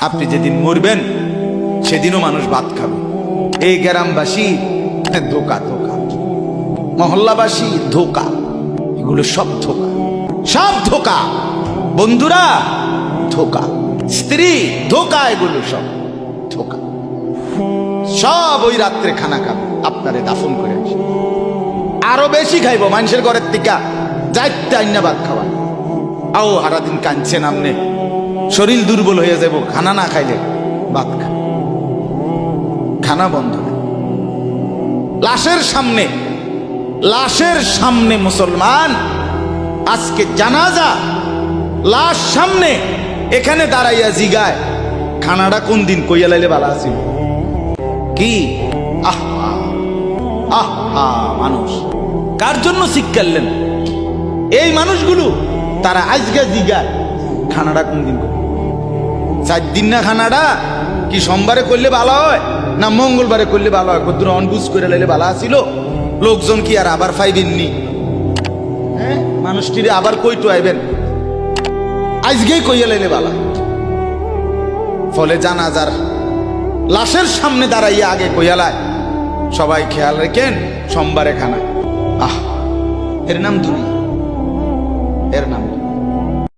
আপনি যেদিন মরবেন সেদিনও মানুষ ভাত খাবে। এই গ্রামবাসী ধোকা ধোকা, মহল্লাবাসী ধোকা, এগুলো সব ধোকা, সব ধোকা। বন্ধুরা ধোকা, স্ত্রী ধোকা, এগুলো সব ধোকা। সব ওই রাত্রে খানা খাবে, আপনারে দাফন করে আসে। আরো বেশি খাইব মানুষের ঘরের থেকে যাইতে আইনা ভাত খাওয়া। আও সারাদিন কাঁদছেন আপনি, শরীর দুর্বল হয়ে যাব খানা না খাইলে। ভাত খা, খানা বন্ধ। লাশের সামনে, লাশের সামনে মুসলমান আজকে জানাজা, লাশ সামনে, এখানে দাঁড়াইয়া জিগায় খানাটা কোন দিন কইয়া লাইলে ভালো আছিল। কি আহা আহা, মানুষ কার জন্য শিক্ষালেন? এই মানুষগুলো তারা আজকে জিগায় খানাটা কোন দিন, 4 দিন না খানাটা কি সোমবারে করলে ভালো হয় না মঙ্গলবারে করলে ভালো হয়? কত অনবুঝ করে লাইলে ভালো আছিল। লোকজন কি আর আবার পাইবেননি? হ্যাঁ, মানুষটিরে আবার কইটো আইবেন, আজকেই কইয়া লাইলে ভালো। ফলে জানাজার লাশের সামনে দাঁড়াইয়া আগে কইয়ালায় সবাই খেয়াল রেখেন সোমবারে খানা। আহ, এর নাম দুনিয়া, এর নাম